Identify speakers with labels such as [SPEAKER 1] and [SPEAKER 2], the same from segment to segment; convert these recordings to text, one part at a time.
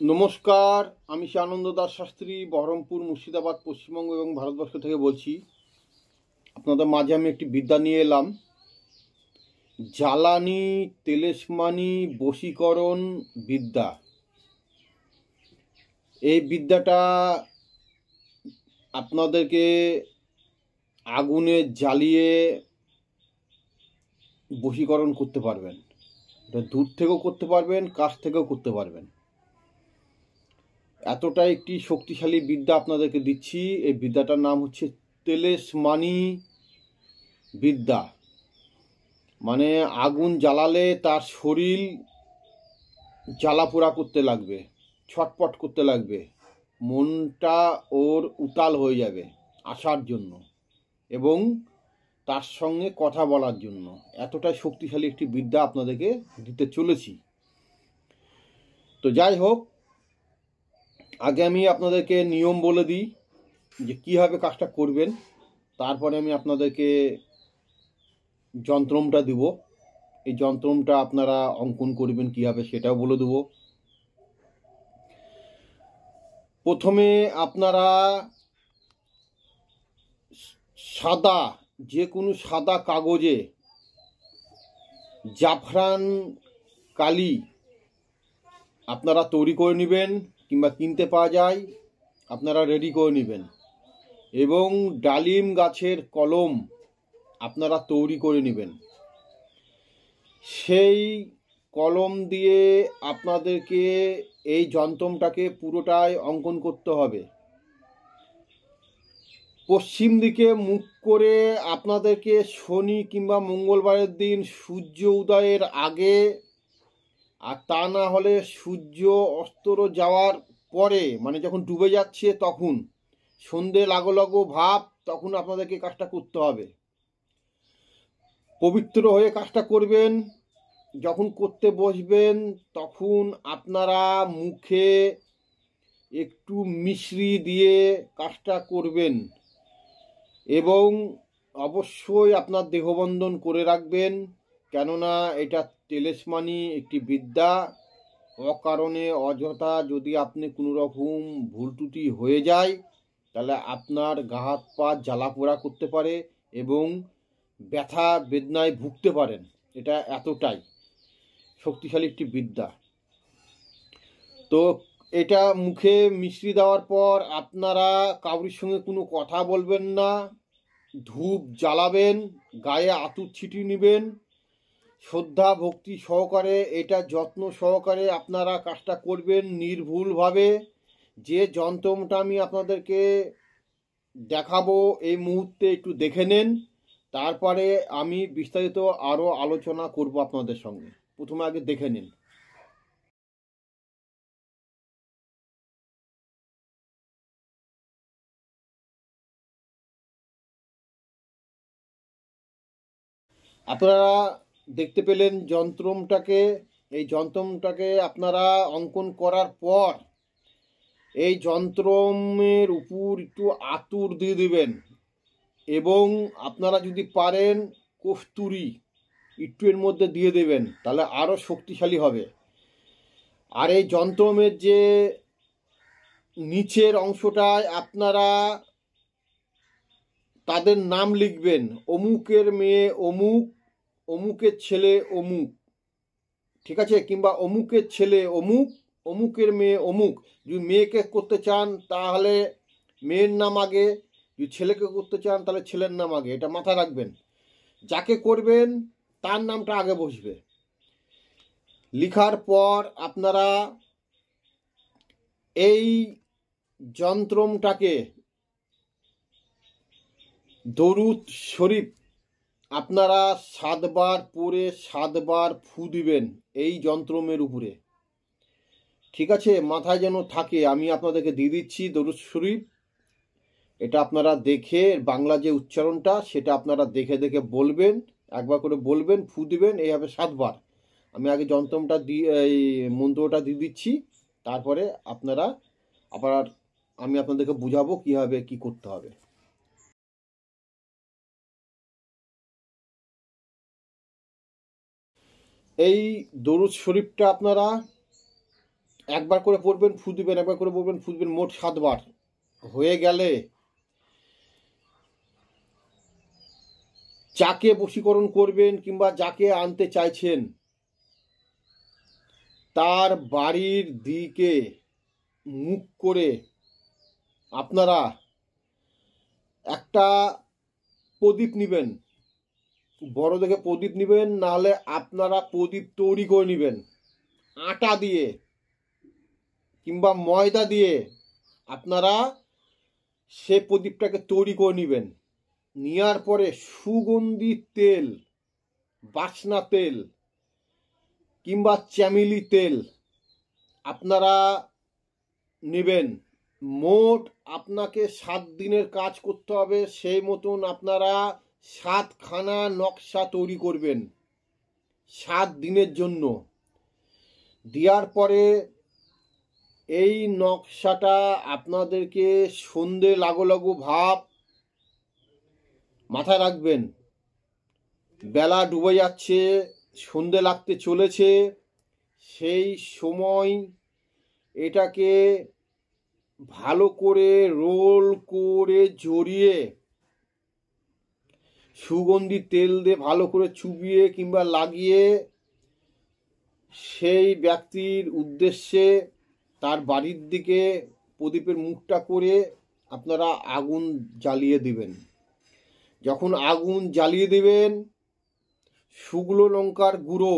[SPEAKER 1] নমস্কার, আমি শ্রী আনন্দ দাস শাস্ত্রী বহরমপুর, মুর্শিদাবাদ, পশ্চিমবঙ্গ এবং ভারতবর্ষ থেকে বলছি। আপনাদের মাঝে আমি একটি বিদ্যা নিয়ে এলাম। জ্বালানি তেলেসমানি বশীকরণ বিদ্যা। এই বিদ্যাটা আপনাদেরকে আগুনে জ্বালিয়ে বশীকরণ করতে পারবেন। এটা দূর থেকেও করতে পারবেন, কাছ থেকেও করতে পারবেন। এতটা একটি শক্তিশালী বিদ্যা আপনাদেরকে দিচ্ছি। এই বিদ্যাটার নাম হচ্ছে তেলেসমানি বিদ্যা। মানে আগুন জ্বালালে তার শরীর জ্বালাপোড়া করতে লাগবে, ছটপট করতে লাগবে, মনটা ওর উতাল হয়ে যাবে আসার জন্য এবং তার সঙ্গে কথা বলার জন্য। এতটাই শক্তিশালী একটি বিদ্যা আপনাদেরকে দিতে চলেছি। তো যাই হোক, আগে আমি আপনাদেরকে নিয়ম বলে দিই যে কীভাবে কাজটা করবেন, তারপরে আমি আপনাদেরকে যন্ত্রমটা দিব। এই যন্ত্রমটা আপনারা অঙ্কন করবেন কীভাবে সেটাও বলে দেব। প্রথমে আপনারা সাদা, যে কোনো সাদা কাগজে জাফরান কালি আপনারা তৈরি করে নেবেন, কিংবা কিনতে পাওয়া যায়, আপনারা রেডি করে নেবেন। এবং ডালিম গাছের কলম আপনারা তৈরি করে নেবেন। সেই কলম দিয়ে আপনাদেরকে এই যন্ত্রটাকে পুরোটাই অঙ্কন করতে হবে। পশ্চিম দিকে মুখ করে আপনাদেরকে শনি কিংবা মঙ্গলবারের দিন সূর্য উদয়ের আগে, আর তা না হলে সূর্য অস্ত যাওয়ার পরে, মানে যখন ডুবে যাচ্ছে তখন, সন্ধে লাগো লাগো ভাব, তখন আপনাদেরকে কাজটা করতে হবে। পবিত্র হয়ে কাজটা করবেন। যখন করতে বসবেন তখন আপনারা মুখে একটু মিশ্রি দিয়ে কাজটা করবেন এবং অবশ্যই আপনার দেহবন্ধন করে রাখবেন, কেননা এটা তেলেসমানি একটি বিদ্যা। অকারণে অযথা যদি আপনি কোনো রকম ভুল ত্রুটি হয়ে যায়, তাহলে আপনার গা হাত পা জ্বালাপোড়া করতে পারে এবং ব্যথা বেদনায় ভুগতে পারেন। এটা এতটাই শক্তিশালী একটি বিদ্যা। তো এটা মুখে মিশ্রি দেওয়ার পর আপনারা কাউরির সঙ্গে কোনো কথা বলবেন না, ধূপ জ্বালাবেন, গায়ে আতুর ছিটিয়ে নেবেন, শ্রদ্ধা ভক্তি সহকারে, এটা যত্ন সহকারে আপনারা কাজটা করবেন নির্ভুলভাবে। যে যন্ত্রটা আমি আপনাদেরকে দেখাবো এই মুহূর্তে একটু দেখে নেন, তারপরে আমি বিস্তারিত আরও আলোচনা করব আপনাদের সঙ্গে। প্রথমে আগে দেখে নিন। আপনারা দেখতে পেলেন যন্ত্রটাকে। এই যন্ত্রটাকে আপনারা অঙ্কন করার পর এই যন্ত্রের উপর একটু আতুর দিয়ে দেবেন এবং আপনারা যদি পারেন কস্তুরি একটু এর মধ্যে দিয়ে দেবেন, তাহলে আরও শক্তিশালী হবে। আর এই যন্ত্রের যে নিচের অংশটায় আপনারা তাদের নাম লিখবেন। অমুকের মেয়ে অমুক, অমুকের ছেলে অমুক, ঠিক আছে? কিংবা অমুকের ছেলে অমুক, অমুকের মেয়ে অমুক। যদি মেয়েকে করতে চান তাহলে মেয়ের নাম আগে, যদি ছেলেকে করতে চান তাহলে ছেলের নাম আগে। এটা মাথায় রাখবেন। যাকে করবেন তার নামটা আগে বসবে। লিখার পর আপনারা এই যন্ত্রটাকে দরুদ শরীফ আপনারা 7 বার পরে 7 বার ফু দিবেন এই যন্ত্রের উপরে, ঠিক আছে? মাথায় যেন থাকে। আমি আপনাদেরকে দিয়ে দিচ্ছি দরুদ শরীফ। এটা আপনারা দেখে বাংলা যে উচ্চারণটা সেটা আপনারা দেখে দেখে বলবেন, একবার করে বলবেন, ফু দিবেন এইভাবে 7 বার। আমি আগে যন্ত্রটা দিয়ে এই মন্ত্রটা দিয়ে দিচ্ছি, তারপরে আপনারা আবার আমি আপনাদেরকে বুঝাবো কীভাবে কি করতে হবে। এই দরুদ শরীফটা আপনারা একবার করে পড়বেন, ফু দিবেন, একবার করে পড়বেন, ফু দিবেন, মোট 7 বার হয়ে গেলে যাকে বশীকরণ করবেন কিংবা যাকে আনতে চাইছেন তার বাড়ির দিকে মুখ করে আপনারা একটা প্রদীপ নেবেন, বড় দেখে প্রদীপ নেবেন, নাহলে আপনারা প্রদীপ তৈরি করে নেবেন আটা দিয়ে কিংবা ময়দা দিয়ে। আপনারা সে প্রদীপটাকে তৈরি করে নেবেন, নেওয়ার পরে সুগন্ধি তেল, বাসনা তেল কিংবা চ্যামেলি তেল আপনারা নেবেন। মোট আপনাকে 7 দিনের কাজ করতে হবে, সেই মতন আপনারা 7খানা নকশা তৈরি করবেন 7 দিনের জন্য। দেওয়ার পরে এই নকশাটা আপনাদেরকে সন্ধে লাগো ভাব মাথায় রাখবেন। বেলা ডুবে যাচ্ছে, সন্ধে লাগতে চলেছে, সেই সময় এটাকে ভালো করে রোল করে জড়িয়ে সুগন্ধি তেল দিয়ে ভালো করে চুবিয়ে কিংবা লাগিয়ে সেই ব্যক্তির উদ্দেশ্যে তার বাড়ির দিকে প্রদীপের মুখটা করে আপনারা আগুন জ্বালিয়ে দিবেন। যখন আগুন জ্বালিয়ে দিবেন, শুকনো লঙ্কার গুঁড়ো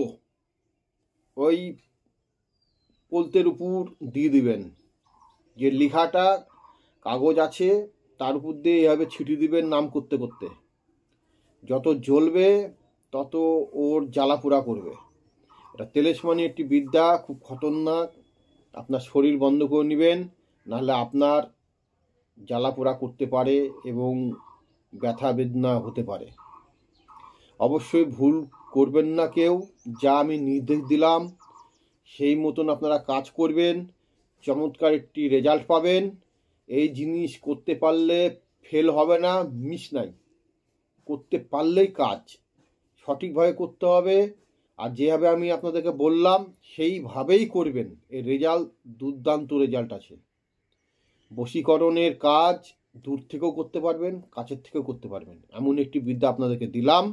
[SPEAKER 1] ওই পোলতের উপর দিয়ে দিবেন। যে লেখাটা কাগজ আছে তার উপর দিয়ে এভাবে ছিটিয়ে দিবেন নাম করতে করতে। যত জ্বলবে তত ওর জ্বালাপোড়া করবে। এটা তেলেশমানি একটি বিদ্যা, খুব খতরনাক। আপনার শরীর বন্ধ করে নেবেন, নাহলে আপনার জ্বালাপোড়া করতে পারে এবং ব্যথা বেদনা হতে পারে। অবশ্যই ভুল করবেন না কেউ। যা আমি নির্দেশ দিলাম সেই মতন আপনারা কাজ করবেন, চমৎকার একটি রেজাল্ট পাবেন। এই জিনিস করতে পারলে ফেল হবে না, মিস নাই। করতে পারলেই কাজ সঠিকভাবে করতে হবে, আর যেভাবে আমি আপনাদেরকে বললাম সেইভাবেই করবেন। এর রেজাল্ট দুর্দান্ত রেজাল্ট আছে। বশীকরণের কাজ দূর থেকেও করতে পারবেন, কাছের থেকেও করতে পারবেন, এমন একটি বিদ্যা আপনাদেরকে দিলাম।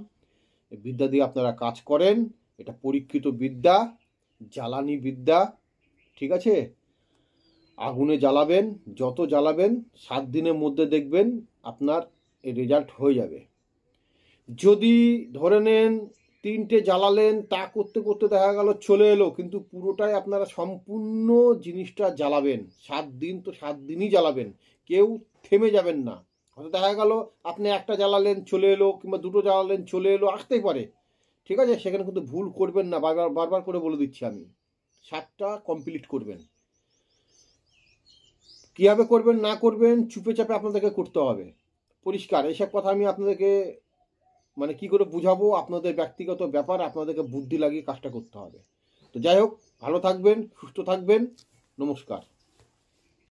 [SPEAKER 1] এই বিদ্যা দিয়ে আপনারা কাজ করেন। এটা পরীক্ষিত বিদ্যা, জ্বালানি বিদ্যা, ঠিক আছে? আগুনে জ্বালাবেন, যত জ্বালাবেন 7 দিনের মধ্যে দেখবেন আপনার এই রেজাল্ট হয়ে যাবে। যদি ধরে নেন 3টে জ্বালালেন, তা করতে করতে দেখা গেল চলে এলো, কিন্তু পুরোটাই আপনারা সম্পূর্ণ জিনিসটা জ্বালাবেন। 7 দিন তো 7 দিনই জ্বালাবেন, কেউ থেমে যাবেন না। হয়তো দেখা গেল আপনি একটা জ্বালালেন চলে এলো, কিংবা 2টো জ্বালালেন চলে এলো, আসতেই পারে, ঠিক আছে? সেখানে কিন্তু ভুল করবেন না, বারবার করে বলে দিচ্ছি আমি। 7টা কমপ্লিট করবেন। কীভাবে করবেন না করবেন চুপে চাপে আপনাদেরকে করতে হবে, পরিষ্কার। এইসব কথা আমি আপনাদেরকে মানে কি করে বুঝাবো, আপনাদের ব্যক্তিগত ব্যাপার, আপনাদেরকে বুদ্ধি লাগিয়ে কাজটা করতে হবে। তো যাই হোক, ভালো থাকবেন, সুস্থ থাকবেন, নমস্কার।